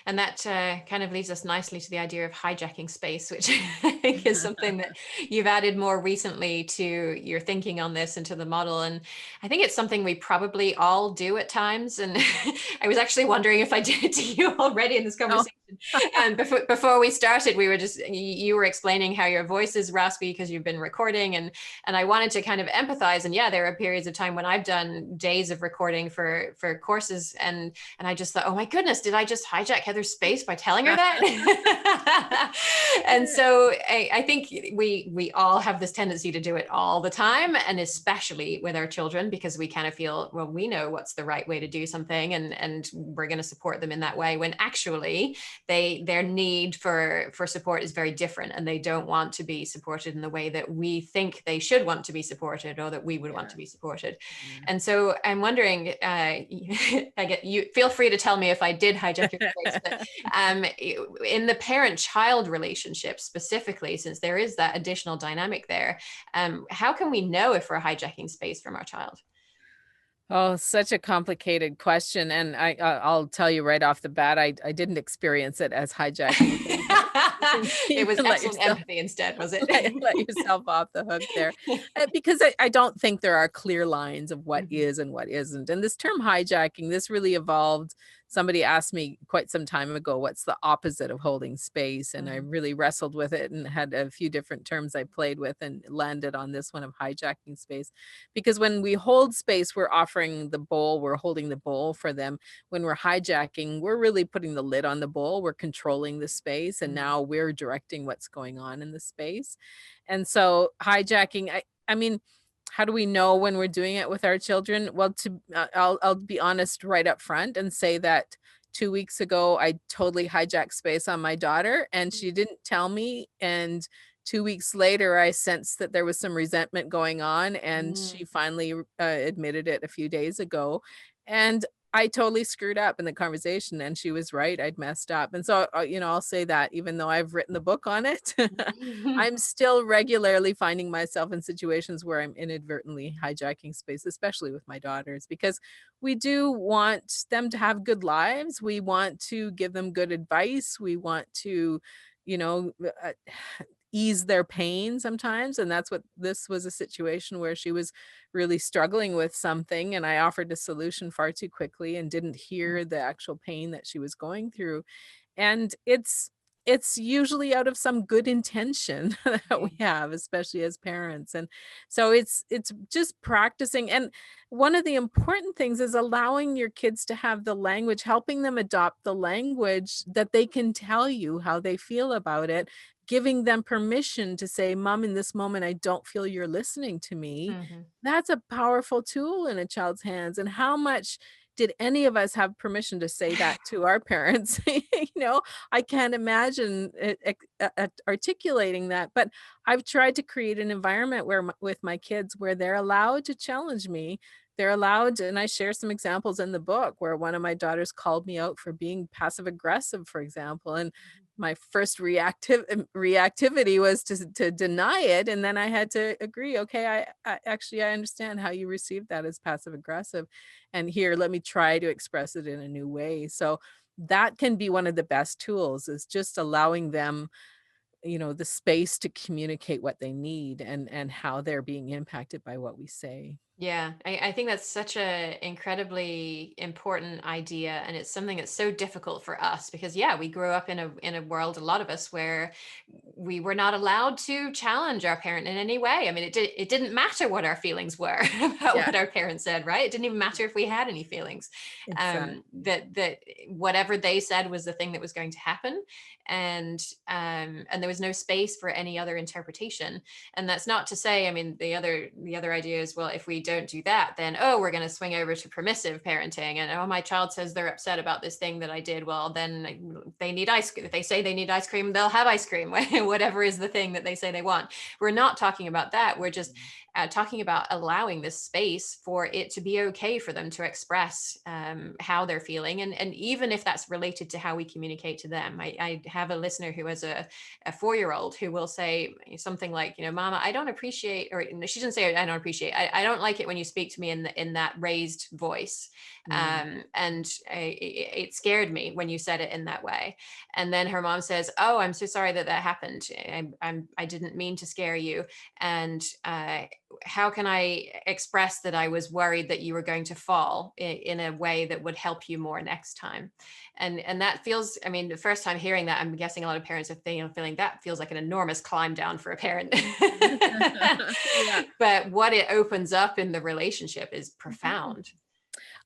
And that kind of leads us nicely to the idea of hijacking space, which I think is something that you've added more recently to your thinking on this and to the model. And I think it's something we probably all do at times. And I was actually wondering if I did it to you already in this Oh, conversation. And before we started, you were explaining how your voice is raspy because you've been recording, and I wanted to kind of empathize. And yeah, there are periods of time when I've done days of recording for courses, and I just thought, oh my goodness, did I just hijack Heather's space by telling her that? And so I think we all have this tendency to do it all the time, and especially with our children, because we kind of feel, well, we know what's the right way to do something, and we're going to support them in that way, when actually their need for support is very different, and they don't want to be supported in the way that we think they should want to be supported, or that we would want to be supported. Yeah. And so I'm wondering, I get you, feel free to tell me if I did hijack your space, but in the parent-child relationship specifically, since there is that additional dynamic there, how can we know if we're hijacking space from our child? Oh, such a complicated question, and I'll tell you right off the bat, I didn't experience it as hijacking. It You was can let excellent yourself empathy instead, was it? let yourself off the hook there, because I don't think there are clear lines of what Mhm. is and what isn't. And this term hijacking, this really evolved. Somebody asked me quite some time ago, what's the opposite of holding space? And I Mhm. really wrestled with it and had a few different terms I played with and landed on this one of hijacking space. Because when we hold space, we're offering the bowl, we're holding the bowl for them. When we're hijacking, we're really putting the lid on the bowl, we're controlling the space, and Mhm. now we're directing what's going on in the space. And so hijacking, I mean, how do we know when we're doing it with our children? Well, I'll be honest right up front and say that 2 weeks ago I totally hijacked space on my daughter, and she didn't tell me. And 2 weeks later, I sensed that there was some resentment going on, and Mm. she finally admitted it a few days ago. And I totally screwed up in the conversation, and she was right. I'd messed up. And so, I'll say that even though I've written the book on it, I'm still regularly finding myself in situations where I'm inadvertently hijacking space, especially with my daughters, because we do want them to have good lives. We want to give them good advice. We want to, you know, uh, ease their pain sometimes. And that's what this was, a situation where she was really struggling with something. And I offered a solution far too quickly and didn't hear the actual pain that she was going through. And it's usually out of some good intention that Yeah. we have, especially as parents. And so it's just practicing. And one of the important things is allowing your kids to have the language, helping them adopt the language that they can tell you how they feel about it, giving them permission to say, "Mom, in this moment, I don't feel you're listening to me." Mhm. That's a powerful tool in a child's hands. And how much did any of us have permission to say that to our parents? You know, I can't imagine articulating that, but I've tried to create an environment where with my kids where they're allowed to challenge me. They're allowed to, and I share some examples in the book where one of my daughters called me out for being passive aggressive, for example, and my first reactivity was to deny it, and then I had to agree, "Okay, I actually, I understand how you received that as passive aggressive, and here, let me try to express it in a new way." So, that can be one of the best tools, is just allowing them, the space to communicate what they need and how they're being impacted by what we say. Yeah, I think that's such a incredibly important idea, and it's something that's so difficult for us because yeah, we grew up in a world, a lot of us, where we were not allowed to challenge our parent in any way. I mean, it didn't matter what our feelings were about Yeah, what our parents said, right? It didn't even matter if we had any feelings. exactly. That whatever they said was the thing that was going to happen, and there was no space for any other interpretation. And that's not to say, I mean, the other idea is, well, if we don't do that, then oh, we're going to swing over to permissive parenting, and oh, my child says they're upset about this thing that I did, well, then they need ice cream. If they say they need ice cream, they'll have ice cream. Whatever is the thing that they say they want. We're not talking about that. We're just talking about allowing this space for it to be okay for them to express how they're feeling, and even if that's related to how we communicate to them. I have a listener who has a 4-year-old who will say something like, Mama, I don't appreciate, or no, she didn't say I don't appreciate, I don't like it when you speak to me in that raised voice. Mm. And it scared me when you said it in that way. And then her mom says, oh, I'm so sorry that happened. I didn't mean to scare you. And how can I express that I was worried that you were going to fall in a way that would help you more next time? And that feels, I mean, the first time hearing that, I'm guessing a lot of parents are feeling that feels like an enormous climb down for a parent. Yeah. But what it opens up in the relationship is Mhm. profound.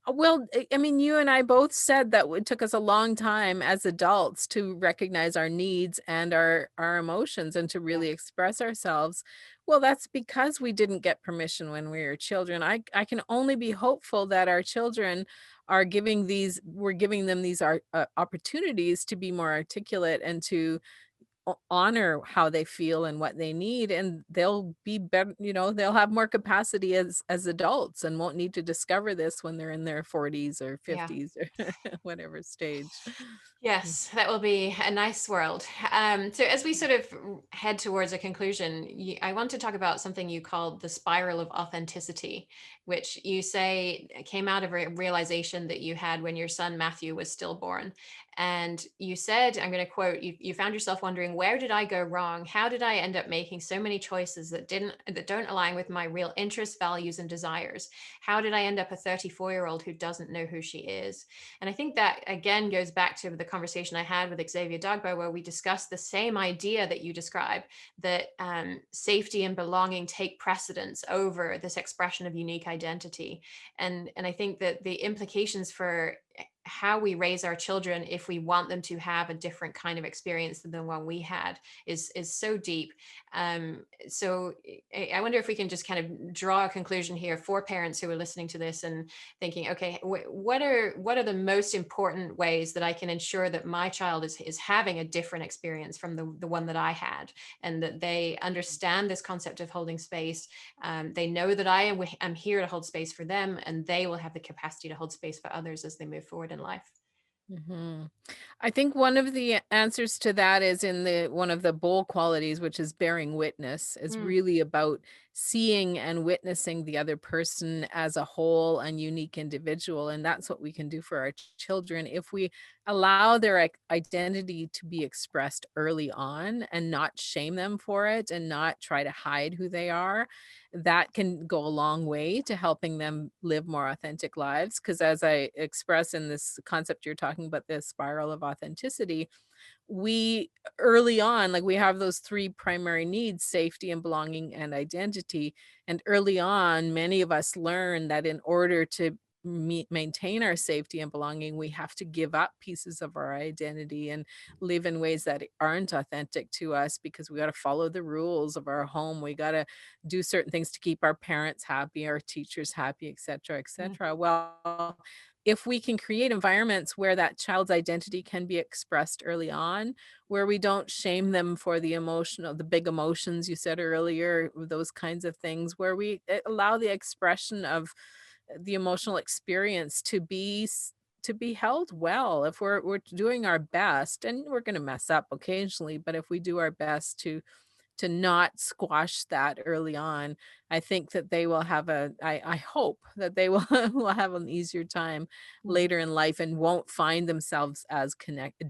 Well, I mean, you and I both said that it took us a long time as adults to recognize our needs and our emotions and to Yeah. really express ourselves. Well, that's because we didn't get permission when we were children. I can only be hopeful that our children are we're giving them these opportunities to be more articulate and to honor how they feel and what they need, and they'll be better, they'll have more capacity as adults and won't need to discover this when they're in their 40s or Yeah. 50s or whatever stage. Mm. Yes, that will be a nice world. So, as we sort of head towards a conclusion, I want to talk about something you called the spiral of authenticity, which you say came out of a realization that you had when your son Matthew was stillborn. And you said, I'm going to quote, you found yourself wondering, where did I go wrong? How did I end up making so many choices that don't align with my real interests, values, and desires? How did I end up a 34-year-old who doesn't know who she is? And I think that again goes back to the conversation I had with Xavier Dugbo, where we discussed the same idea that you describe, that safety and belonging take precedence over this expression of unique identity. And I think that the implications for how we raise our children, if we want them to have a different kind of experience than the one we had, is so deep. So I wonder if we can just kind of draw a conclusion here for parents who are listening to this and thinking, okay, what are the most important ways that I can ensure that my child is having a different experience from the one that I had, and that they understand this concept of holding space. They know that am here to hold space for them, and they will have the capacity to hold space for others as they move forward in life. Mhm. I think one of the answers to that is in the one of the bowl qualities, which is bearing witness, is Mm, really about seeing and witnessing the other person as a whole and unique individual. And that's what we can do for our children if we allow their identity to be expressed early on and not shame them for it and not try to hide who they are. That can go a long way to helping them live more authentic lives. Because as I express in this concept you're talking about, this spiral of authenticity, we early on, like we have those three primary needs: safety and belonging and identity. And early on, many of us learn that in order to maintain our safety and belonging, we have to give up pieces of our identity and live in ways that aren't authentic to us, because we got to follow the rules of our home. We got to do certain things to keep our parents happy, our teachers happy, et cetera, et cetera. Mhm. Well, if we can create environments where that child's identity can be expressed early on, where we don't shame them for the big emotions you said earlier, those kinds of things, where we allow the expression of the emotional experience to be held well. If we're doing our best, and we're going to mess up occasionally, but if we do our best to not squash that early on, I think that they will have I hope that they will will have an easier time Mhm. later in life and won't find themselves as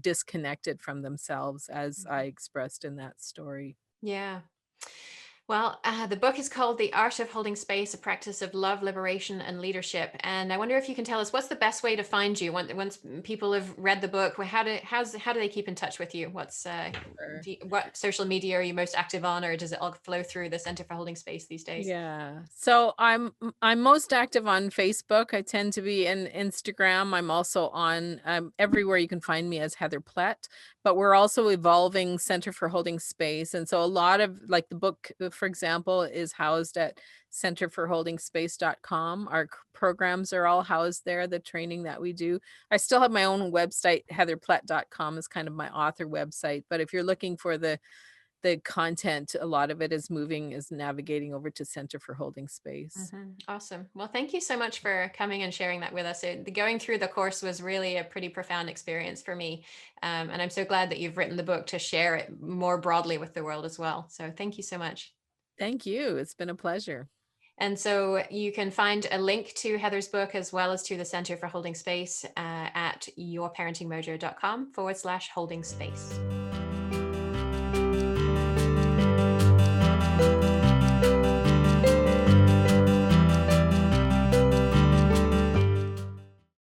disconnected from themselves, as I Mhm. expressed in that story. Yeah. Well, the book is called The Art of Holding Space, a practice of love, liberation, and leadership. And I wonder if you can tell us what's the best way to find you once people have read the book. How do they keep in touch with you? Sure. What social media are you most active on, or does it all flow through the Center for Holding Space these days? Yeah. So I'm most active on Facebook. I tend to be in Instagram. I'm also on everywhere you can find me as Heather Plett, but we're also evolving Center for Holding Space. And so a lot of, like, the book, for example, is housed at centerforholdingspace.com. Our programs are all housed there, the training that we do. I still have my own website, heatherplett.com is kind of my author website, but if you're looking for the content, a lot of it is navigating over to Center for Holding Space. Awesome. Well, thank you so much for coming and sharing that with us. Going through the course was really a pretty profound experience for me. And I'm so glad that you've written the book to share it more broadly with the world as well. So thank you so much. Thank you. It's been a pleasure. And so you can find a link to Heather's book as well as to the Center for Holding Space at yourparentingmojo.com/holding space.